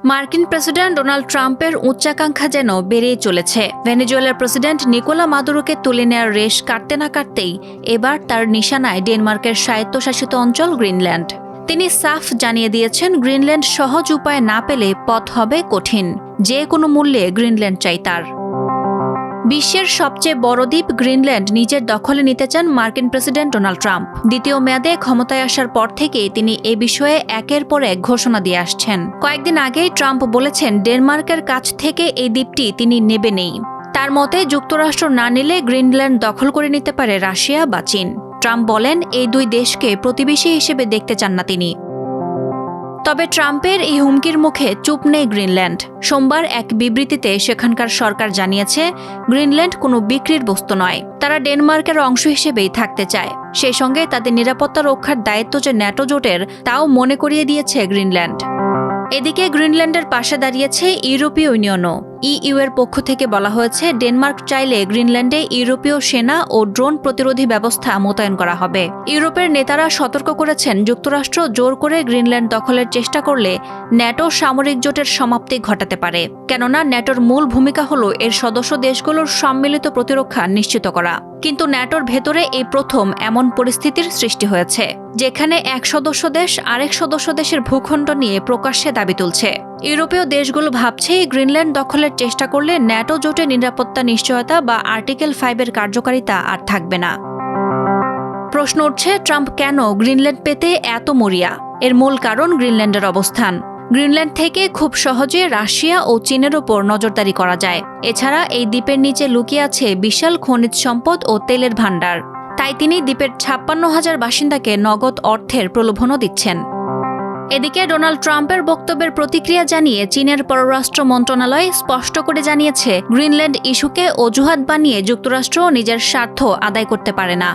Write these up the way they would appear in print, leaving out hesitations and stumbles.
মার্কিন president Donald ট্রাম্পের উচ্চাকাঙ্ক্ষা যেন বেড়েই চলেছে। ভেনেজুয়েলার প্রেসিডেন্ট নিকোলা মাদুরোকে তুলে নেওয়ার রেশ কাটতে না কাটতেই এবার তার নিশানায় ডেনমার্কের স্বায়ত্তশাসিত অঞ্চল গ্রিনল্যান্ড। তিনি সাফ জানিয়ে দিয়েছেন, গ্রিনল্যান্ড সহজ উপায় না পেলে পথ হবে কঠিন। যে কোনো মূল্যে গ্রিনল্যান্ড চাই তার। বিশ্বের সবচেয়ে বড় দ্বীপ গ্রিনল্যান্ড নিজের দখলে নিতে চান মার্কিন প্রেসিডেন্ট ডোনাল্ড ট্রাম্প। দ্বিতীয় মেয়াদে ক্ষমতায় আসার পর থেকেই তিনি এ বিষয়ে একের পর এক ঘোষণা দিয়ে আসছেন। কয়েকদিন আগেই ট্রাম্প বলেছেন, ডেনমার্কের কাছ থেকে এই দ্বীপটি তিনি নেবেনই। তার মতে যুক্তরাষ্ট্র না নিলে গ্রিনল্যান্ড দখল করে নিতে পারে রাশিয়া বা চীন। ট্রাম্প বলেন, এই দুই দেশকে প্রতিবেশী হিসেবে দেখতে চান না তিনি। তবে ট্রাম্পের এই হুমকির মুখে চুপ নেই গ্রিনল্যান্ড। সোমবার এক বিবৃতিতে সেখানকার সরকার জানিয়েছে, গ্রিনল্যান্ড কোনো বিক্রির বস্তু নয়। তারা ডেনমার্কের অংশ হিসেবেই থাকতে চায়। সেই সঙ্গে তাদের নিরাপত্তা রক্ষার দায়িত্ব যে ন্যাটো জোটের, তাও মনে করিয়ে দিয়েছে গ্রিনল্যান্ড। এদিকে গ্রিনল্যান্ডের পাশে দাঁড়িয়েছে ইউরোপীয় ইউনিয়নও। ইইউ এর পক্ষ থেকে বলা হয়েছে, ডেনমার্ক চাইলে গ্রিনল্যান্ডে ইউরোপীয় সেনা ও ড্রোন প্রতিরোধী ব্যবস্থা মোতায়েন করা হবে। ইউরোপের নেতারা সতর্ক করেছেন, যুক্তরাষ্ট্র জোর করে গ্রিনল্যান্ড দখলের চেষ্টা করলে ন্যাটো সামরিক জোটের সমাপ্তি ঘটাতে পারে। কেননা ন্যাটোর মূল ভূমিকা হল এর সদস্য দেশগুলোর সম্মিলিত প্রতিরক্ষা নিশ্চিত করা। কিন্তু ন্যাটোর ভেতরে এই প্রথম এমন পরিস্থিতির সৃষ্টি হয়েছে, যেখানে এক সদস্য দেশ আরেক সদস্য দেশের ভূখণ্ড নিয়ে প্রকাশ্যে দাবি তুলছে। ইউরোপীয় দেশগুলো ভাবছে, গ্রিনল্যান্ড দখলের চেষ্টা করলে ন্যাটো জোটের নিরাপত্তা নিশ্চয়তা বা আর্টিকেল 5 এর কার্যকারিতা আর থাকবে না। প্রশ্ন উঠছে, ট্রাম্প কেন গ্রিনল্যান্ড পেতে এত মরিয়া? এর মূল কারণ গ্রিনল্যান্ডের অবস্থান। গ্রিনল্যান্ড থেকে খুব সহজে রাশিয়া ও চীনের ওপর নজরদারি করা যায়। এছাড়া এই দ্বীপের নিচে লুকিয়ে আছে বিশাল খনিজ সম্পদ ও তেলের ভাণ্ডার। তাই তিনি দ্বীপের 56,000 বাসিন্দাকে নগদ অর্থের প্রলোভনও দিচ্ছেন। এদিকে ডোনাল্ড ট্রাম্পের বক্তব্যের প্রতিক্রিয়া জানিয়ে চীনের পররাষ্ট্র মন্ত্রণালয় স্পষ্ট করে জানিয়েছে, গ্রিনল্যান্ড ইস্যুকে অজুহাত বানিয়ে যুক্তরাষ্ট্র নিজের স্বার্থ আদায় করতে পারে না।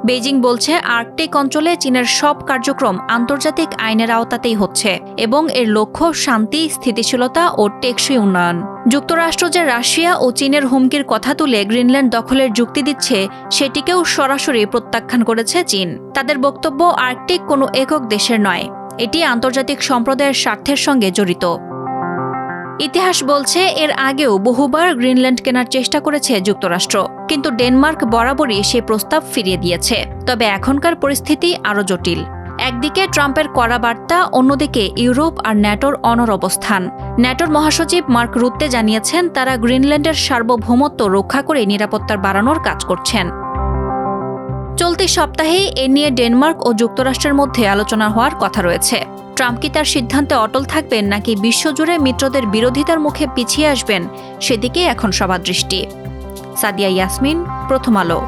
বেইজিং বলছে, আর্কটিক অঞ্চলে চীনের সব কার্যক্রম আন্তর্জাতিক আইনের আওতাতেই হচ্ছে এবং এর লক্ষ্য শান্তি, স্থিতিশীলতা ও টেকসই উন্নয়ন। যুক্তরাষ্ট্র যে রাশিয়া ও চীনের হুমকির কথা তুলে গ্রিনল্যান্ড দখলের যুক্তি দিচ্ছে, সেটিকেও সরাসরি প্রত্যাখ্যান করেছে চীন। তাদের বক্তব্য, আর্কটিক কোনো একক দেশের নয়, এটি আন্তর্জাতিক সম্প্রদায়ের স্বার্থের সঙ্গে জড়িত। ইতিহাস বলছে, এর আগেও বহুবার গ্রিনল্যান্ড কেনার চেষ্টা করেছে যুক্তরাষ্ট্র, কিন্তু ডেনমার্ক বরাবরই সে প্রস্তাব ফিরিয়ে দিয়েছে। তবে এখনকার পরিস্থিতি আরও জটিল। একদিকে ট্রাম্পের কড়া বার্তা, অন্যদিকে ইউরোপ আর ন্যাটোর অনড় অবস্থান। ন্যাটোর মহাসচিব মার্ক রুত্তে জানিয়েছেন, তারা গ্রিনল্যান্ডের সার্বভৌমত্ব রক্ষা করে নিরাপত্তা বাড়ানোর কাজ করছেন। চলতি সপ্তাহেই এ নিয়ে ডেনমার্ক ও যুক্তরাষ্ট্রের মধ্যে আলোচনা হওয়ার কথা রয়েছে। ট্রাম্প কি তার সিদ্ধান্তে অটল থাকবেন, নাকি বিশ্বজুড়ে মিত্রদের বিরোধিতার মুখে পিছিয়ে আসবেন, সেদিকে এখন সবার দৃষ্টি। সাদিয়া ইয়াসমিন, প্রথম আলো।